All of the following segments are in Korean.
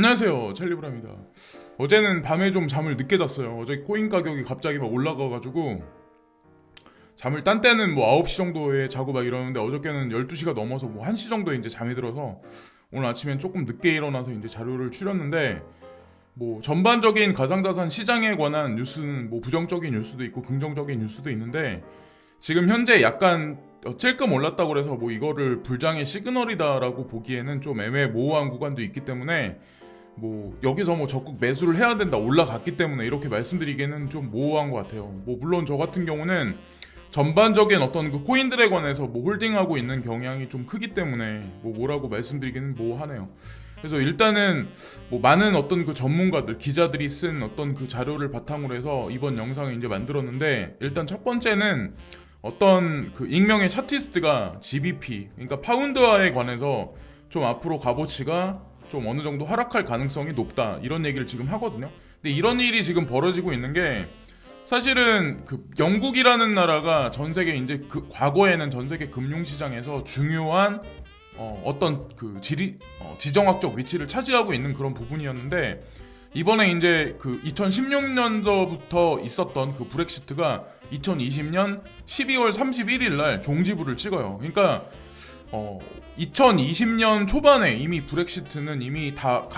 안녕하세요, 찰리브라입니다. 어제는 밤에 좀 잠을 늦게 잤어요. 어제 코인 가격이 갑자기 막 올라가가지고 잠을 딴 때는 뭐 9시 정도에 자고 막 이러는데 어저께는 12시가 넘어서 뭐 1시 정도에 이제 잠이 들어서 오늘 아침엔 조금 늦게 일어나서 이제 자료를 추렸는데, 뭐 전반적인 가상자산 시장에 관한 뉴스는 뭐 부정적인 뉴스도 있고 긍정적인 뉴스도 있는데, 지금 현재 약간 찔끔 올랐다고 그래서 뭐 이거를 불장의 시그널이다라고 보기에는 좀 애매모호한 구간도 있기 때문에, 뭐 여기서 뭐 적극 매수를 해야 된다, 올라갔기 때문에 이렇게 말씀드리기에는 좀 모호한 것 같아요. 뭐 물론 저 같은 경우는 전반적인 어떤 그 코인들에 관해서 뭐 홀딩하고 있는 경향이 좀 크기 때문에 뭐 뭐라고 말씀드리기는 모호하네요. 그래서 일단은 뭐 많은 어떤 그 전문가들, 기자들이 쓴 어떤 그 자료를 바탕으로 해서 이번 영상을 이제 만들었는데, 일단 첫 번째는 어떤 그 익명의 차티스트가 GBP, 그러니까 파운드화에 관해서 좀 앞으로 값어치가 좀 어느 정도 하락할 가능성이 높다, 이런 얘기를 지금 하거든요. 근데 이런 일이 지금 벌어지고 있는 게, 사실은 그 영국이라는 나라가 전 세계 이제 그 과거에는 전 세계 금융 시장에서 중요한 어떤 그 지정학적 위치를 차지하고 있는 그런 부분이었는데, 이번에 이제 그 2016년도부터 있었던 그 브렉시트가 2020년 12월 31일 날 종지부를 찍어요. 그러니까 2020년 초반에 이미 브렉시트는 이미 다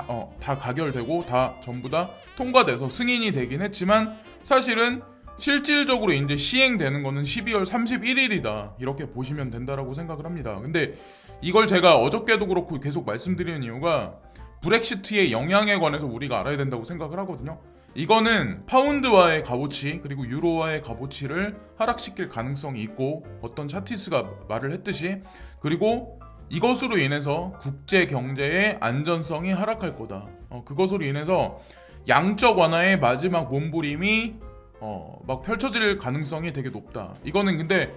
가결되고 다 전부 다 통과돼서 승인이 되긴 했지만, 사실은 실질적으로 이제 시행되는 거는 12월 31일이다, 이렇게 보시면 된다라고 생각을 합니다. 근데 이걸 제가 어저께도 그렇고 계속 말씀드리는 이유가, 브렉시트의 영향에 관해서 우리가 알아야 된다고 생각을 하거든요. 이거는 파운드와의 값어치 그리고 유로와의 값어치를 하락시킬 가능성이 있고, 어떤 차티스가 말을 했듯이, 그리고 이것으로 인해서 국제 경제의 안전성이 하락할 거다. 그것으로 인해서 양적 완화의 마지막 몸부림이 막 펼쳐질 가능성이 되게 높다. 이거는 근데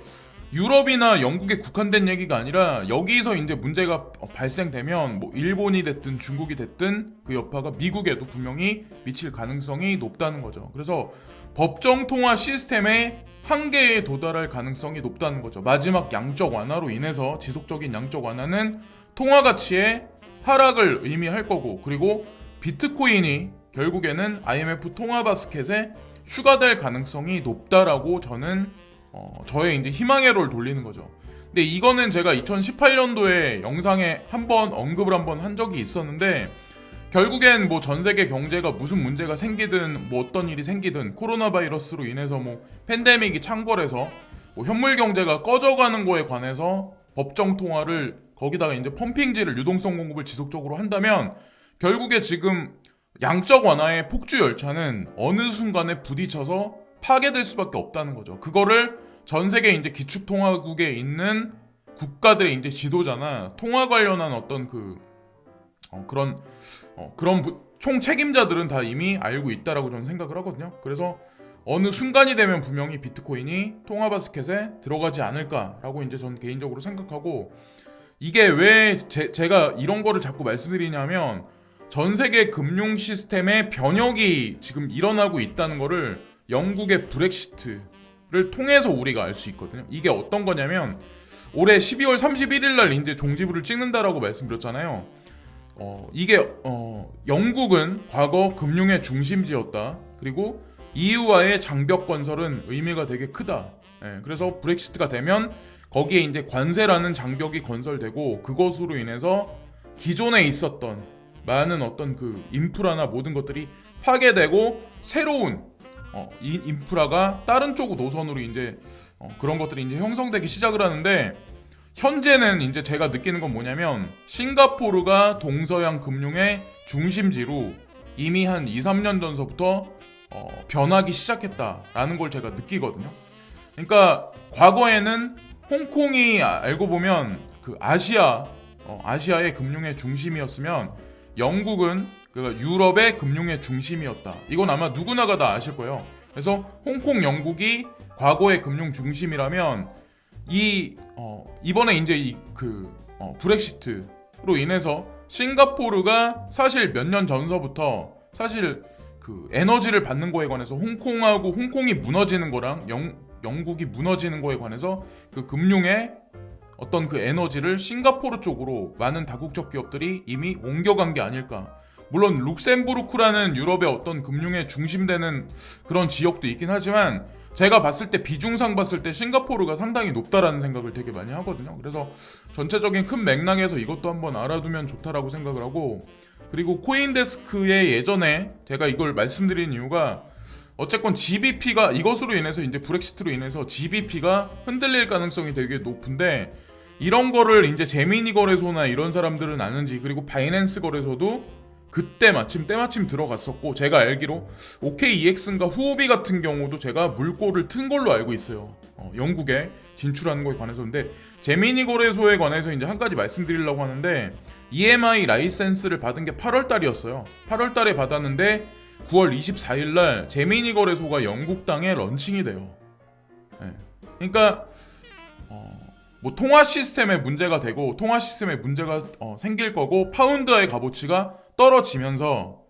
유럽이나 영국에 국한된 얘기가 아니라, 여기서 이제 문제가 발생되면 뭐 일본이 됐든 중국이 됐든 그 여파가 미국에도 분명히 미칠 가능성이 높다는 거죠. 그래서 법정 통화 시스템의 한계에 도달할 가능성이 높다는 거죠. 마지막 양적 완화로 인해서 지속적인 양적 완화는 통화 가치의 하락을 의미할 거고, 그리고 비트코인이 결국에는 IMF 통화 바스켓에 추가될 가능성이 높다라고 저는 저의 이제 희망의 롤 돌리는 거죠. 근데 이거는 제가 2018년도에 영상에 한번 언급을 한번 한 적이 있었는데, 결국엔 뭐 전 세계 경제가 무슨 문제가 생기든 뭐 어떤 일이 생기든 코로나 바이러스로 인해서 뭐 팬데믹이 창궐해서 뭐 현물 경제가 꺼져가는 거에 관해서 법정 통화를, 거기다가 이제 펌핑지를, 유동성 공급을 지속적으로 한다면, 결국에 지금 양적 완화의 폭주 열차는 어느 순간에 부딪혀서 파괴될 수밖에 없다는 거죠. 그거를 전 세계 이제 기축통화국에 있는 국가들의 이제 지도자나 통화 관련한 어떤 그런 총 책임자들은 다 이미 알고 있다라고 저는 생각을 하거든요. 그래서 어느 순간이 되면 분명히 비트코인이 통화 바스켓에 들어가지 않을까라고 이제 저는 개인적으로 생각하고, 이게 왜 제가 이런 거를 자꾸 말씀드리냐면, 전 세계 금융 시스템의 변혁이 지금 일어나고 있다는 거를 영국의 브렉시트를 통해서 우리가 알 수 있거든요. 이게 어떤 거냐면, 올해 12월 31일 날 이제 종지부를 찍는다라고 말씀드렸잖아요. 이게 영국은 과거 금융의 중심지였다. 그리고 EU와의 장벽 건설은 의미가 되게 크다. 그래서 브렉시트가 되면 거기에 이제 관세라는 장벽이 건설되고, 그것으로 인해서 기존에 있었던 많은 어떤 그 인프라나 모든 것들이 파괴되고, 새로운 이 인프라가 다른 쪽 노선으로 이제 그런 것들이 이제 형성되기 시작을 하는데, 현재는 이제 제가 느끼는 건 뭐냐면, 싱가포르가 동서양 금융의 중심지로 이미 한 2, 3년 전서부터 변하기 시작했다라는 걸 제가 느끼거든요. 그러니까 과거에는 홍콩이 알고 보면 그 아시아의 금융의 중심이었으면, 영국은 그 유럽의 금융의 중심이었다. 이건 아마 누구나가 다 아실 거예요. 그래서 홍콩, 영국이 과거의 금융 중심이라면, 이번에 이제 브렉시트로 인해서 싱가포르가 사실 몇 년 전서부터 사실 그 에너지를 받는 거에 관해서 홍콩이 무너지는 거랑 영국이 무너지는 거에 관해서 그 금융의 어떤 그 에너지를 싱가포르 쪽으로 많은 다국적 기업들이 이미 옮겨간 게 아닐까. 물론 룩셈부르크라는 유럽의 어떤 금융의 중심되는 그런 지역도 있긴 하지만 제가 봤을 때 비중상 봤을 때 싱가포르가 상당히 높다라는 생각을 되게 많이 하거든요. 그래서 전체적인 큰 맥락에서 이것도 한번 알아두면 좋다라고 생각을 하고, 그리고 코인데스크의 예전에 제가 이걸 말씀드린 이유가 어쨌건 GBP가 이것으로 인해서 이제 브렉시트로 인해서 GBP가 흔들릴 가능성이 되게 높은데, 이런 거를 이제 제미니 거래소나 이런 사람들은 아는지, 그리고 바이낸스 거래소도 그때 때마침 들어갔었고, 제가 알기로 OKEX인가 후오비 같은 경우도 제가 물꼬를 튼 걸로 알고 있어요. 영국에 진출하는 거에 관해서. 근데 제미니 거래소에 관해서 이제 한 가지 말씀드리려고 하는데, EMI 라이센스를 받은 게 8월 달이었어요. 8월 달에 받았는데 9월 24일 날 제미니 거래소가 영국 땅에 런칭이 돼요. 네. 그러니까 뭐 통화 시스템에 문제가 되고 통화 시스템에 문제가 생길 거고 파운드의 값어치가 떨어지면서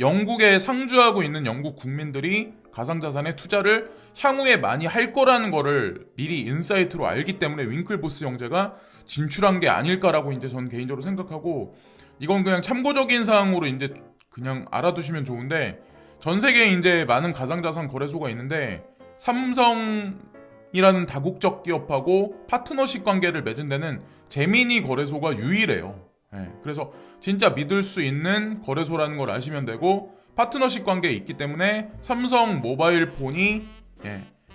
영국에 상주하고 있는 영국 국민들이 가상자산에 투자를 향후에 많이 할 거라는 거를 미리 인사이트로 알기 때문에 윙클보스 형제가 진출한 게 아닐까라고 이제 저는 개인적으로 생각하고, 이건 그냥 참고적인 사항으로 이제 그냥 알아두시면 좋은데, 전 세계에 이제 많은 가상자산 거래소가 있는데 삼성이라는 다국적 기업하고 파트너십 관계를 맺은 데는 제미니 거래소가 유일해요. 네, 그래서 진짜 믿을 수 있는 거래소라는 걸 아시면 되고, 파트너십 관계에 있기 때문에 삼성 모바일 폰이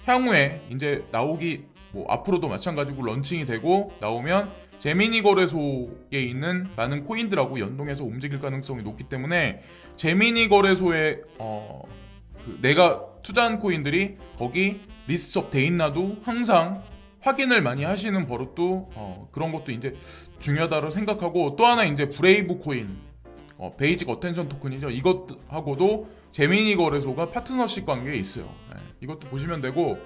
향후에 이제 나오기 뭐 앞으로도 마찬가지고 런칭이 되고 나오면 제미니 거래소에 있는 많은 코인들하고 연동해서 움직일 가능성이 높기 때문에 제미니 거래소에 내가 투자한 코인들이 거기 리스트업 돼 있나도 항상 확인을 많이 하시는 버릇도 그런 것도 이제 중요하다고 생각하고, 또 하나 이제 브레이브 코인 베이직 어텐션 토큰이죠. 이것하고도 제미니 거래소가 파트너십 관계에 있어요. 이것도 보시면 되고,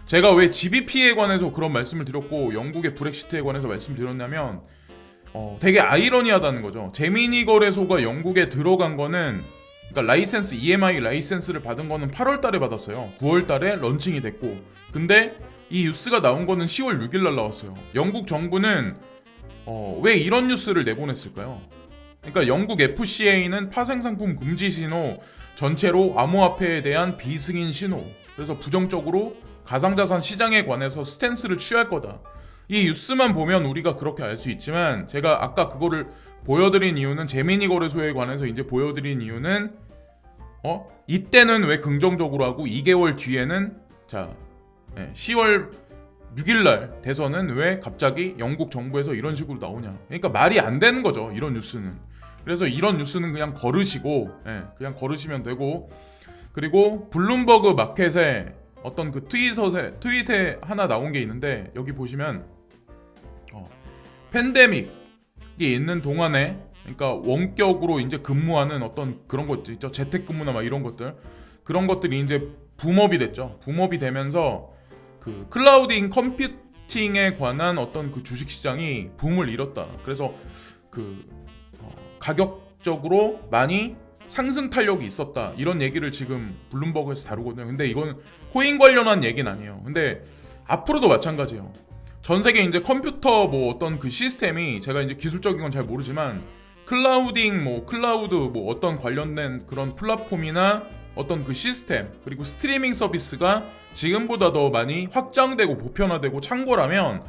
제가 왜 GBP에 관해서 그런 말씀을 드렸고 영국의 브렉시트에 관해서 말씀드렸냐면 되게 아이러니하다는 거죠. 제미니 거래소가 영국에 들어간 거는, 그러니까 라이센스 EMI 라이센스를 받은 거는 8월 달에 받았어요. 9월 달에 런칭이 됐고, 근데 이 뉴스가 나온 거는 10월 6일 날 나왔어요. 영국 정부는 왜 이런 뉴스를 내보냈을까요? 그러니까 영국 FCA는 파생상품 금지 신호, 전체로 암호화폐에 대한 비승인 신호, 그래서 부정적으로 가상자산 시장에 관해서 스탠스를 취할 거다. 이 뉴스만 보면 우리가 그렇게 알 수 있지만, 제가 아까 그거를 보여드린 이유는, 제미니 거래소에 관해서 이제 보여드린 이유는 이때는 왜 긍정적으로 하고 2개월 뒤에는 10월 6일날 대선은 왜 갑자기 영국 정부에서 이런 식으로 나오냐. 그러니까 말이 안 되는 거죠, 이런 뉴스는. 그래서 이런 뉴스는 그냥 거르시고 그냥 거르시면 되고, 그리고 블룸버그 마켓에 어떤 그 트윗에 하나 나온 게 있는데, 여기 보시면 팬데믹이 있는 동안에, 그러니까 원격으로 이제 근무하는 어떤 그런 것들 있죠, 재택근무나 막 이런 것들, 그런 것들이 이제 붐업이 됐죠. 붐업이 되면서 그 클라우딩 컴퓨팅에 관한 어떤 그 주식시장이 붐을 이뤘다. 그래서 그 가격적으로 많이 상승 탄력이 있었다, 이런 얘기를 지금 블룸버그에서 다루거든요. 근데 이건 코인 관련한 얘기는 아니에요. 근데 앞으로도 마찬가지예요. 전 세계 이제 컴퓨터 뭐 어떤 그 시스템이, 제가 이제 기술적인 건 잘 모르지만 클라우딩 뭐 클라우드 뭐 어떤 관련된 그런 플랫폼이나 어떤 그 시스템, 그리고 스트리밍 서비스가 지금보다 더 많이 확장되고 보편화되고 창궐하면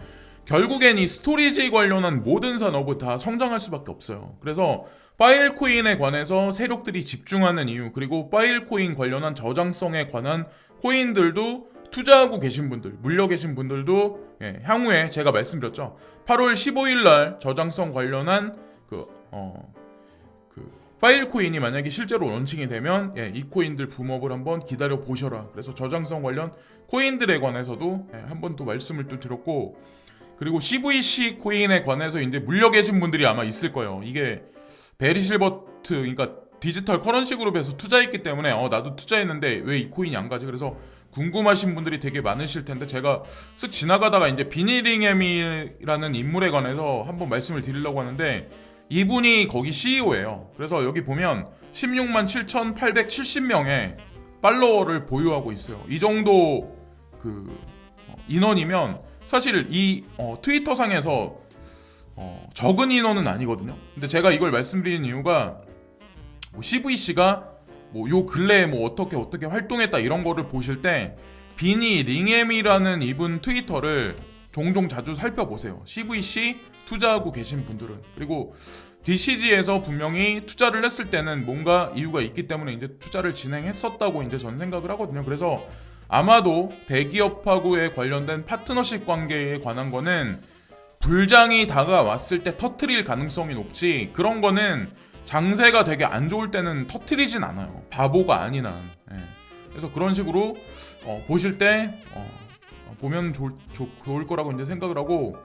결국엔 이 스토리지 관련한 모든 산업은 다 성장할 수밖에 없어요. 그래서 파일코인에 관해서 세력들이 집중하는 이유, 그리고 파일코인 관련한 저장성에 관한 코인들도 투자하고 계신 분들, 물려 계신 분들도 향후에 제가 말씀드렸죠, 8월 15일 날 저장성 관련한 그 파일코인이 만약에 실제로 런칭이 되면 이 코인들 붐업을 한번 기다려 보셔라. 그래서 저장성 관련 코인들에 관해서도 한번 또 말씀을 또 드렸고, 그리고 CVC 코인에 관해서 이제 물려 계신 분들이 아마 있을 거예요. 이게 베리실버트, 그러니까 디지털 커런시 그룹에서 투자했기 때문에 나도 투자했는데 왜 이 코인이 안 가지? 그래서 궁금하신 분들이 되게 많으실 텐데, 제가 쓱 지나가다가 이제 비니링햄이라는 인물에 관해서 한번 말씀을 드리려고 하는데, 이분이 거기 CEO예요. 그래서 여기 보면 16만 7,870명의 팔로워를 보유하고 있어요. 이 정도 그 인원이면 사실 이 트위터 상에서 적은 인원은 아니거든요. 근데 제가 이걸 말씀드리는 이유가, 뭐 CVC가 뭐 요 근래에 뭐 어떻게 활동했다 이런 거를 보실 때 비니 링엠이라는 이분 트위터를 종종 자주 살펴보세요. CVC 투자하고 계신 분들은. 그리고 DCG에서 분명히 투자를 했을 때는 뭔가 이유가 있기 때문에 이제 투자를 진행했었다고 이제 저는 생각을 하거든요. 그래서 아마도 대기업하고의 관련된 파트너십 관계에 관한 거는 불장이 다가왔을 때 터트릴 가능성이 높지, 그런 거는 장세가 되게 안 좋을 때는 터트리진 않아요. 바보가 아닌 한. 예. 그래서 그런 식으로 보실 때 보면 좋을 거라고 이제 생각을 하고,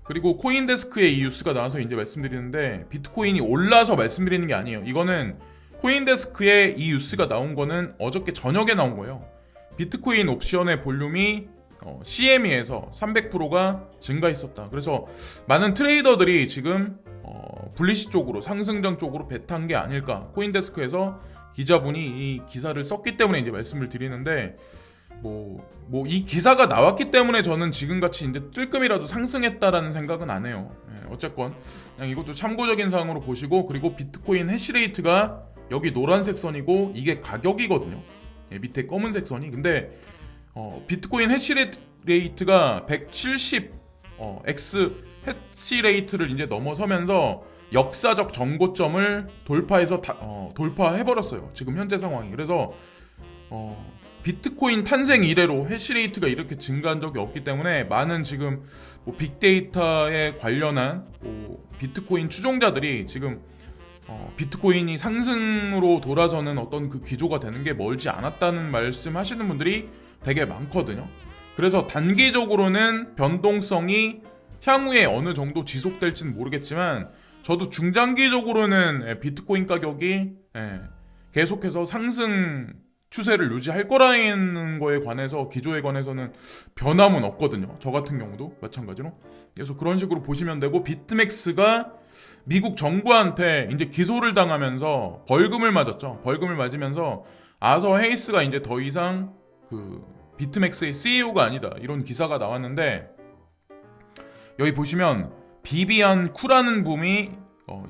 그리고 코인데스크에 이 뉴스가 나와서 이제 말씀드리는데 비트코인이 올라서 말씀드리는 게 아니에요. 이거는 코인데스크에 이 뉴스가 나온 거는 어저께 저녁에 나온 거예요. 비트코인 옵션의 볼륨이 CME에서 300%가 증가했었다. 그래서 많은 트레이더들이 지금 불리시 쪽으로, 상승장 쪽으로 베탄 게 아닐까. 코인데스크에서 기자분이 이 기사를 썼기 때문에 이제 말씀을 드리는데, 이 기사가 나왔기 때문에 저는 지금같이 이제 뜰끔이라도 상승했다라는 생각은 안 해요. 어쨌건 그냥 이것도 참고적인 사항으로 보시고, 그리고 비트코인 해시레이트가 여기 노란색 선이고 이게 가격이거든요. 밑에 검은색 선이. 근데 비트코인 해시레이트가 170 X 해시레이트를 이제 넘어서면서 역사적 정고점을 돌파해버렸어요. 지금 현재 상황이. 그래서 비트코인 탄생 이래로 해시레이트가 이렇게 증가한 적이 없기 때문에 많은 지금 빅데이터에 관련한 비트코인 추종자들이 지금 비트코인이 상승으로 돌아서는 어떤 그 기조가 되는 게 멀지 않았다는 말씀하시는 분들이 되게 많거든요. 그래서 단기적으로는 변동성이 향후에 어느 정도 지속될지는 모르겠지만, 저도 중장기적으로는 비트코인 가격이 계속해서 상승 추세를 유지할 거라는 거에 관해서, 기조에 관해서는 변함은 없거든요. 저 같은 경우도 마찬가지로. 그래서 그런 식으로 보시면 되고, 비트맥스가 미국 정부한테 이제 기소를 당하면서 벌금을 맞았죠. 벌금을 맞으면서 아서 헤이스가 이제 더 이상 그 비트맥스의 CEO가 아니다, 이런 기사가 나왔는데, 여기 보시면 비비안 쿠라는 분이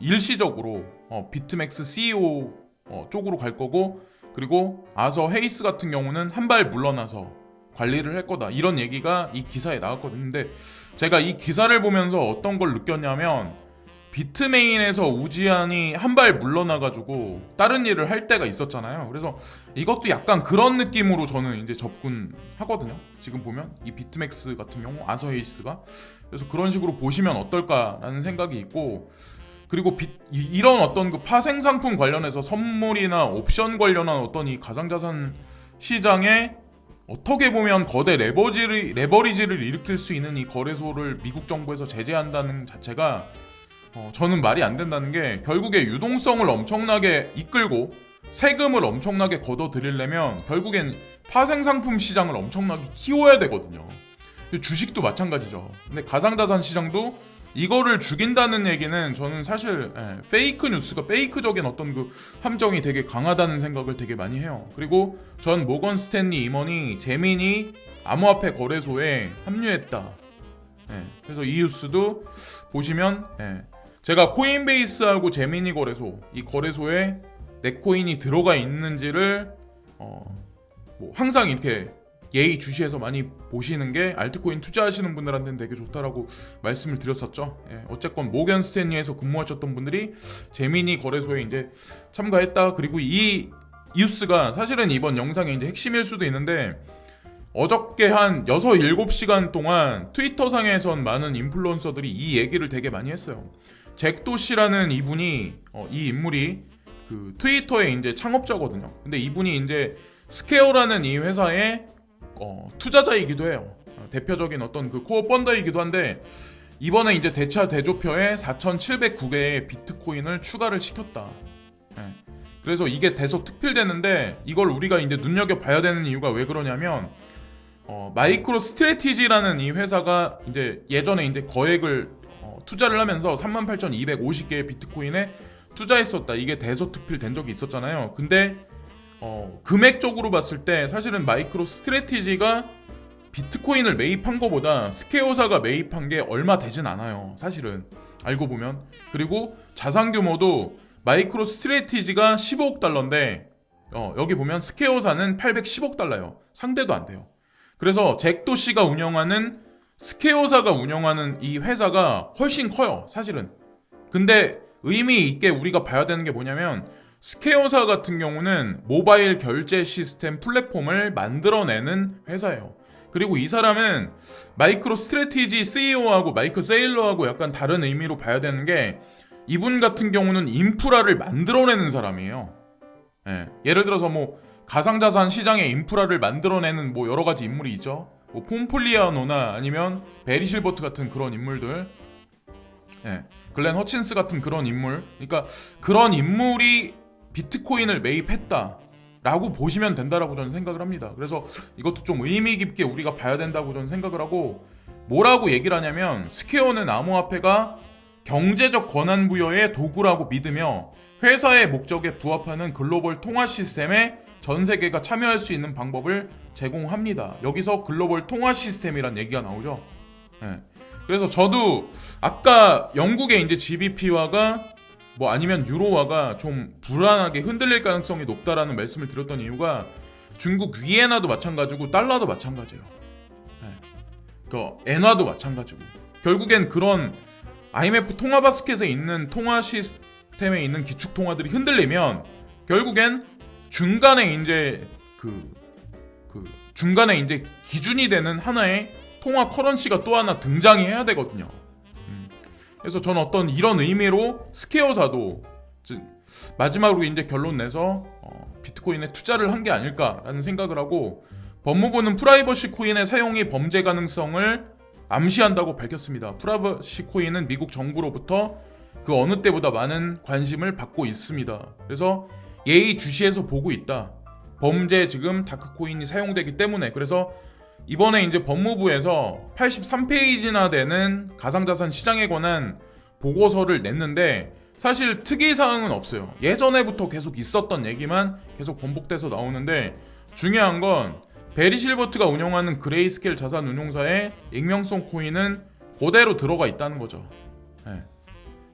일시적으로 비트맥스 CEO 쪽으로 갈 거고, 그리고 아서 헤이스 같은 경우는 한 발 물러나서 관리를 할 거다, 이런 얘기가 이 기사에 나왔거든요. 근데 제가 이 기사를 보면서 어떤 걸 느꼈냐면, 비트메인에서 우지한이 한 발 물러나가지고 다른 일을 할 때가 있었잖아요. 그래서 이것도 약간 그런 느낌으로 저는 이제 접근하거든요. 지금 보면 이 비트맥스 같은 경우 아서 헤이스가. 그래서 그런 식으로 보시면 어떨까라는 생각이 있고, 그리고 이런 어떤 그 파생 상품 관련해서 선물이나 옵션 관련한 어떤 이 가상자산 시장에 어떻게 보면 거대 레버리지를 일으킬 수 있는 이 거래소를 미국 정부에서 제재한다는 자체가 저는 말이 안 된다는 게, 결국에 유동성을 엄청나게 이끌고 세금을 엄청나게 걷어들이려면 결국엔 파생상품 시장을 엄청나게 키워야 되거든요. 주식도 마찬가지죠. 근데 가상자산 시장도 이거를 죽인다는 얘기는 저는 사실 페이크 뉴스가, 페이크적인 어떤 그 함정이 되게 강하다는 생각을 되게 많이 해요. 그리고 전 모건 스탠리 임원이 제미니 암호화폐 거래소에 합류했다. 그래서 이 뉴스도 보시면 제가 코인베이스하고 제미니 거래소, 이 거래소에 내 코인이 들어가 있는지를 항상 이렇게 예의주시해서 많이 보시는 게 알트코인 투자하시는 분들한테는 되게 좋다라고 말씀을 드렸었죠. 어쨌건 모건 스탠리에서 근무하셨던 분들이 제미니 거래소에 이제 참가했다. 그리고 이 뉴스가 사실은 이번 영상의 이제 핵심일 수도 있는데, 어저께 한 6-7시간 동안 트위터상에선 많은 인플루언서들이 이 얘기를 되게 많이 했어요. 잭도시라는 이분이, 이 인물이 그 트위터의 이제 창업자거든요. 근데 이분이 이제 스퀘어라는 이 회사의 투자자이기도 해요. 대표적인 어떤 그 코어 펀더이기도 한데, 이번에 이제 대차 대조표에 4,709개의 비트코인을 추가를 시켰다. 그래서 이게 대서 특필되는데, 이걸 우리가 이제 눈여겨봐야 되는 이유가 왜 그러냐면, 마이크로 스트래티지라는 이 회사가 이제 예전에 이제 거액을 투자를 하면서 38,250개의 비트코인에 투자했었다. 이게 대서특필 된 적이 있었잖아요. 근데 금액적으로 봤을 때 사실은 마이크로 스트래티지가 비트코인을 매입한 거보다 스퀘어사가 매입한 게 얼마 되진 않아요. 사실은 알고 보면. 그리고 자산 규모도 마이크로 스트래티지가 15억 달러인데 여기 보면 스퀘어사는 810억 달러예요. 상대도 안 돼요. 그래서 잭 도시가 운영하는 스퀘어사가 운영하는 이 회사가 훨씬 커요, 사실은. 근데 의미 있게 우리가 봐야 되는 게 뭐냐면 스퀘어사 같은 경우는 모바일 결제 시스템 플랫폼을 만들어내는 회사예요. 그리고 이 사람은 마이크로 스트래티지 CEO하고 마이크 세일러하고 약간 다른 의미로 봐야 되는 게 이분 같은 경우는 인프라를 만들어내는 사람이에요. 예를 들어서 뭐 가상자산 시장의 인프라를 만들어내는 뭐 여러 가지 인물이 있죠. 뭐 폼폴리아노나 아니면 베리 실버트 같은 그런 인물들, 글렌 허친스 같은 그런 인물, 그러니까 그런 인물이 비트코인을 매입했다라고 보시면 된다라고 저는 생각을 합니다. 그래서 이것도 좀 의미 깊게 우리가 봐야 된다고 저는 생각을 하고, 뭐라고 얘기를 하냐면 스퀘어는 암호화폐가 경제적 권한 부여의 도구라고 믿으며 회사의 목적에 부합하는 글로벌 통화 시스템에 전 세계가 참여할 수 있는 방법을 제공합니다. 여기서 글로벌 통화 시스템이란 얘기가 나오죠. 그래서 저도 아까 영국의 이제 GBP화가 뭐 아니면 유로화가 좀 불안하게 흔들릴 가능성이 높다라는 말씀을 드렸던 이유가 중국 위엔화도 마찬가지고 달러도 마찬가지예요. 그 엔화도 마찬가지고 결국엔 그런 IMF 통화 바스켓에 있는 통화 시스템에 있는 기축 통화들이 흔들리면 결국엔 중간에 이제 중간에 이제 기준이 되는 하나의 통화 커런시가 또 하나 등장해야 되거든요. 그래서 저는 어떤 이런 의미로 스퀘어사도 마지막으로 이제 결론 내서 비트코인에 투자를 한 게 아닐까라는 생각을 하고, 법무부는 프라이버시 코인의 사용이 범죄 가능성을 암시한다고 밝혔습니다. 프라이버시 코인은 미국 정부로부터 그 어느 때보다 많은 관심을 받고 있습니다. 그래서 예의주시해서 보고 있다. 범죄 지금 다크코인이 사용되기 때문에. 그래서 이번에 이제 법무부에서 83페이지나 되는 가상자산 시장에 관한 보고서를 냈는데 사실 특이사항은 없어요. 예전에부터 계속 있었던 얘기만 계속 번복돼서 나오는데, 중요한 건 베리 실버트가 운영하는 그레이스케일 자산운용사의 익명성 코인은 그대로 들어가 있다는 거죠.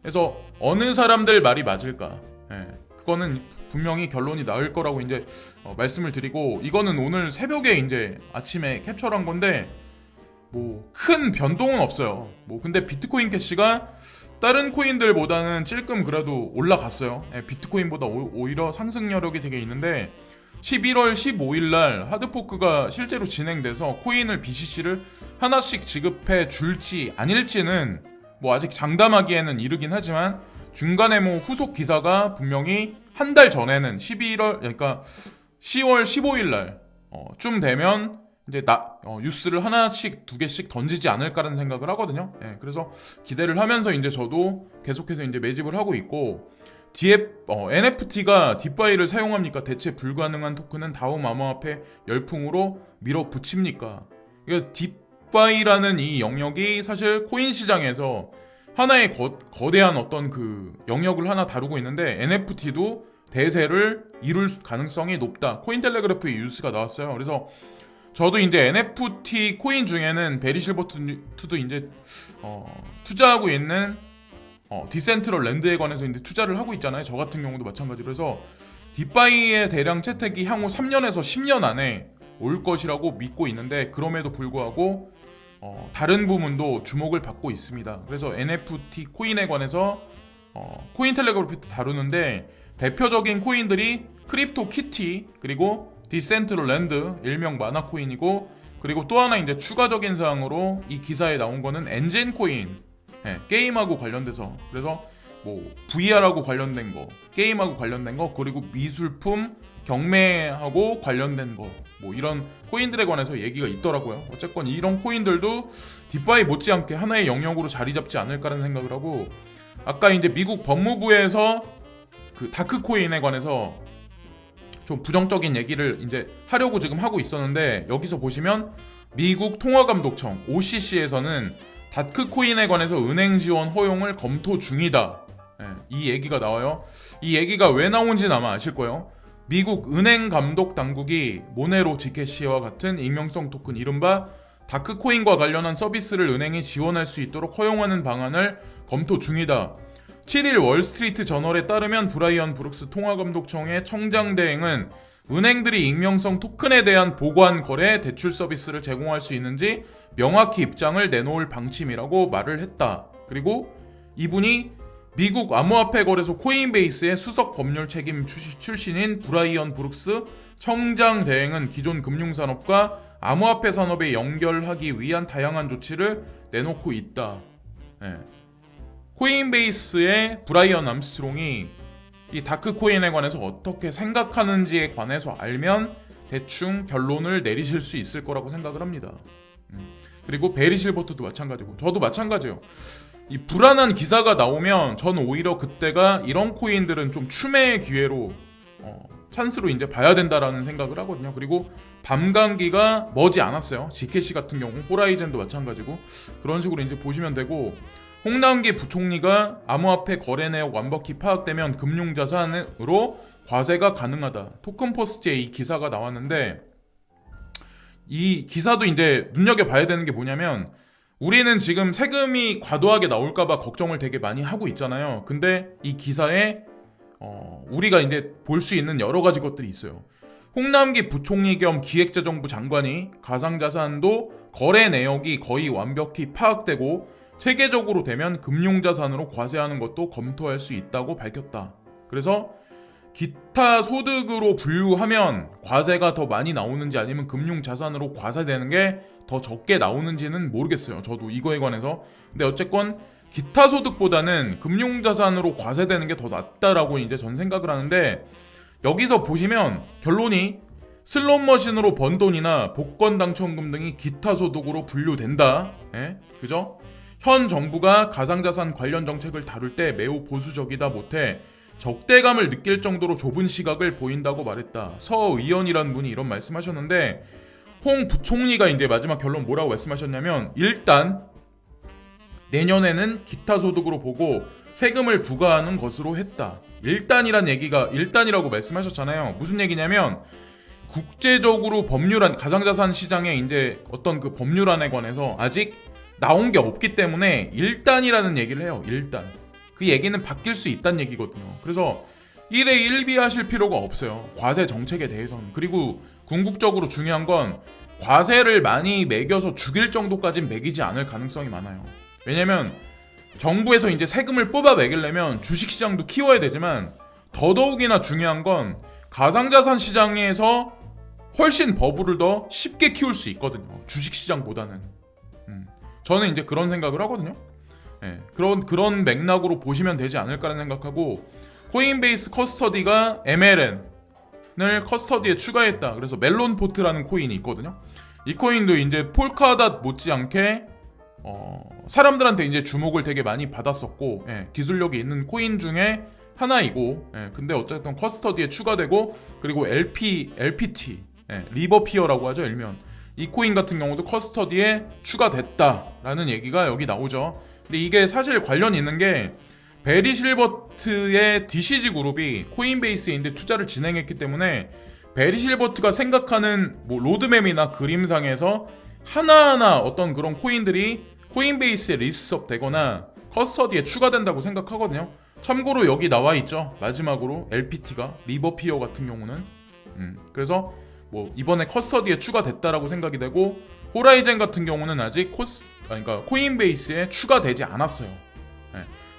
그래서 어느 사람들 말이 맞을까? 그거는 분명히 결론이 나올 거라고 이제 말씀을 드리고, 이거는 오늘 새벽에 이제 아침에 캡처한 건데 뭐 큰 변동은 없어요. 뭐 근데 비트코인 캐시가 다른 코인들보다는 찔끔 그래도 올라갔어요. 비트코인보다 오히려 상승 여력이 되게 있는데 11월 15일 날 하드포크가 실제로 진행돼서 코인을 BCC를 하나씩 지급해 줄지 아닐지는 뭐 아직 장담하기에는 이르긴 하지만, 중간에 뭐 후속 기사가 분명히 한 달 전에는 10월 15일 날 좀 되면 이제 뉴스를 하나씩 두 개씩 던지지 않을까라는 생각을 하거든요. 그래서 기대를 하면서 이제 저도 계속해서 이제 매집을 하고 있고, NFT가 딥바이를 사용합니까? 대체 불가능한 토큰은 다음 암호화폐 열풍으로 밀어붙입니까? 그래서 딥바이라는 이 영역이 사실 코인 시장에서 하나의 거대한 어떤 그 영역을 하나 다루고 있는데, NFT도 대세를 이룰 가능성이 높다. 코인텔레그래프의 뉴스가 나왔어요. 그래서 저도 이제 NFT 코인 중에는 베리 실버트도 이제 투자하고 있는 디센트럴 랜드에 관해서 이제 투자를 하고 있잖아요. 저 같은 경우도 마찬가지로. 해서 딥바이의 대량 채택이 향후 3년에서 10년 안에 올 것이라고 믿고 있는데, 그럼에도 불구하고 다른 부문도 주목을 받고 있습니다. 그래서 NFT 코인에 관해서 코인텔레그래프도 다루는데, 대표적인 코인들이 크립토 키티, 그리고 디센트럴 랜드, 일명 마나코인이고, 그리고 또 하나 이제 추가적인 사항으로 이 기사에 나온 거는 엔진 코인, 게임하고 관련돼서, 그래서 뭐 VR하고 관련된 거, 게임하고 관련된 거, 그리고 미술품, 경매하고 관련된 거, 뭐 이런 코인들에 관해서 얘기가 있더라고요. 어쨌건 이런 코인들도 딥바이 못지않게 하나의 영역으로 자리 잡지 않을까라는 생각을 하고, 아까 이제 미국 법무부에서 그 다크코인에 관해서 좀 부정적인 얘기를 이제 하려고 지금 하고 있었는데, 여기서 보시면 미국 통화감독청 OCC에서는 다크코인에 관해서 은행 지원 허용을 검토 중이다. 이 얘기가 나와요. 이 얘기가 왜 나온지는 아마 아실 거예요. 미국 은행 감독 당국이 모네로 지캐시와 같은 익명성 토큰, 이른바 다크코인과 관련한 서비스를 은행이 지원할 수 있도록 허용하는 방안을 검토 중이다. 7일 월스트리트 저널에 따르면 브라이언 브룩스 통화감독청의 청장대행은 은행들이 익명성 토큰에 대한 보관, 거래, 대출 서비스를 제공할 수 있는지 명확히 입장을 내놓을 방침이라고 말을 했다. 그리고 이분이 미국 암호화폐 거래소 코인베이스의 수석 법률 책임 출신인 브라이언 브룩스 청장 대행은 기존 금융산업과 암호화폐 산업에 연결하기 위한 다양한 조치를 내놓고 있다. 코인베이스의 브라이언 암스트롱이 이 다크코인에 관해서 어떻게 생각하는지에 관해서 알면 대충 결론을 내리실 수 있을 거라고 생각을 합니다. 그리고 베리 실버트도 마찬가지고 저도 마찬가지예요. 이 불안한 기사가 나오면 저는 오히려 그때가 이런 코인들은 좀 추매의 기회로 찬스로 이제 봐야 된다라는 생각을 하거든요. 그리고 밤감기가 머지 않았어요. GKC 같은 경우 호라이젠도 마찬가지고 그런 식으로 이제 보시면 되고, 홍남기 부총리가 암호화폐 거래 내역 완벽히 파악되면 금융자산으로 과세가 가능하다. 토큰포스트에 이 기사가 나왔는데, 이 기사도 이제 눈여겨봐야 되는 게 뭐냐면, 우리는 지금 세금이 과도하게 나올까봐 걱정을 되게 많이 하고 있잖아요. 근데 이 기사에 우리가 이제 볼 수 있는 여러 가지 것들이 있어요. 홍남기 부총리 겸 기획재정부 장관이 가상자산도 거래 내역이 거의 완벽히 파악되고 체계적으로 되면 금융자산으로 과세하는 것도 검토할 수 있다고 밝혔다. 그래서 기타 소득으로 분류하면 과세가 더 많이 나오는지 아니면 금융자산으로 과세되는 게 더 적게 나오는지는 모르겠어요. 저도 이거에 관해서. 근데 어쨌건 기타 소득보다는 금융자산으로 과세되는 게 더 낫다라고 이제 전 생각을 하는데, 여기서 보시면 결론이 슬롯머신으로 번 돈이나 복권 당첨금 등이 기타 소득으로 분류된다. 그죠? 현 정부가 가상자산 관련 정책을 다룰 때 매우 보수적이다 못해 적대감을 느낄 정도로 좁은 시각을 보인다고 말했다. 서 의원이라는 분이 이런 말씀하셨는데, 홍 부총리가 이제 마지막 결론 뭐라고 말씀하셨냐면, 일단 내년에는 기타 소득으로 보고 세금을 부과하는 것으로 했다. 일단이라고 말씀하셨잖아요. 무슨 얘기냐면, 국제적으로 법률안, 가상자산 시장에 이제 어떤 그 법률안에 관해서 아직 나온 게 없기 때문에 일단이라는 얘기를 해요. 일단. 그 얘기는 바뀔 수 있다는 얘기거든요. 그래서 1에 1비 하실 필요가 없어요. 과세 정책에 대해서는. 그리고 궁극적으로 중요한 건 과세를 많이 매겨서 죽일 정도까지는 매기지 않을 가능성이 많아요. 왜냐면 정부에서 이제 세금을 뽑아 매기려면 주식시장도 키워야 되지만, 더더욱이나 중요한 건 가상자산 시장에서 훨씬 버블을 더 쉽게 키울 수 있거든요. 주식시장보다는. 저는 이제 그런 생각을 하거든요. 그런 맥락으로 보시면 되지 않을까라는 생각하고, 코인베이스 커스터디가 MLN을 커스터디에 추가했다. 그래서 멜론포트라는 코인이 있거든요. 이 코인도 이제 폴카닷 못지않게 사람들한테 이제 주목을 되게 많이 받았었고, 기술력이 있는 코인 중에 하나이고, 근데 어쨌든 커스터디에 추가되고, 그리고 LPT, 리버피어라고 하죠, 일명. 이 코인 같은 경우도 커스터디에 추가됐다라는 얘기가 여기 나오죠. 근데 이게 사실 관련이 있는 게, 베리 실버트의 DCG 그룹이 코인베이스에 이제 투자를 진행했기 때문에, 베리 실버트가 생각하는 뭐 로드맵이나 그림상에서 하나하나 어떤 그런 코인들이 코인베이스에 리스트업 되거나 커스터디에 추가된다고 생각하거든요. 참고로 여기 나와 있죠. 마지막으로 LPT가 리버피어 같은 경우는 그래서 뭐 이번에 커스터디에 추가됐다라고 생각이 되고, 호라이젠 같은 경우는 아직 그러니까 코인베이스에 추가되지 않았어요.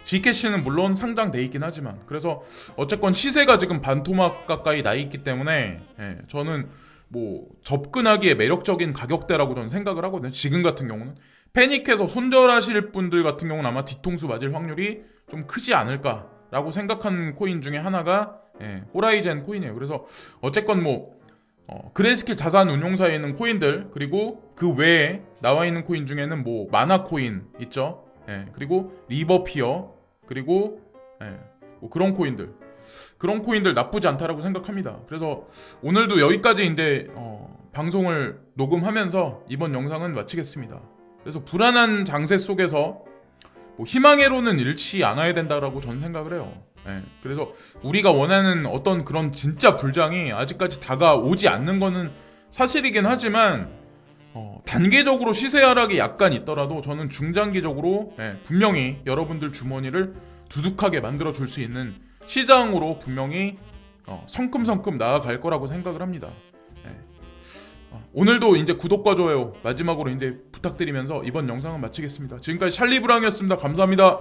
G캐시는 물론 상장돼 있긴 하지만, 그래서 어쨌건 시세가 지금 반토막 가까이 나 있기 때문에 저는 뭐 접근하기에 매력적인 가격대라고 저는 생각을 하거든요. 지금 같은 경우는 패닉해서 손절하실 분들 같은 경우는 아마 뒤통수 맞을 확률이 좀 크지 않을까라고 생각하는 코인 중에 하나가 호라이젠 코인이에요. 그래서 어쨌건 뭐 그레이스케일 자산 운용사에 있는 코인들, 그리고 그 외에 나와 있는 코인 중에는 뭐 마나 코인 있죠. 그리고 리버피어, 그리고 뭐 그런 코인들 나쁘지 않다라고 생각합니다. 그래서 오늘도 여기까지 이제 방송을 녹음하면서 이번 영상은 마치겠습니다. 그래서 불안한 장세 속에서 뭐 희망회로는 잃지 않아야 된다라고 저는 생각을 해요. 그래서 우리가 원하는 어떤 그런 진짜 불장이 아직까지 다가오지 않는 거는 사실이긴 하지만, 단계적으로 시세 하락이 약간 있더라도 저는 중장기적으로 분명히 여러분들 주머니를 두둑하게 만들어 줄 수 있는 시장으로 분명히 성큼성큼 나아갈 거라고 생각을 합니다. 네. 오늘도 이제 구독과 좋아요 마지막으로 이제 부탁드리면서 이번 영상은 마치겠습니다. 지금까지 찰리브랑이었습니다. 감사합니다.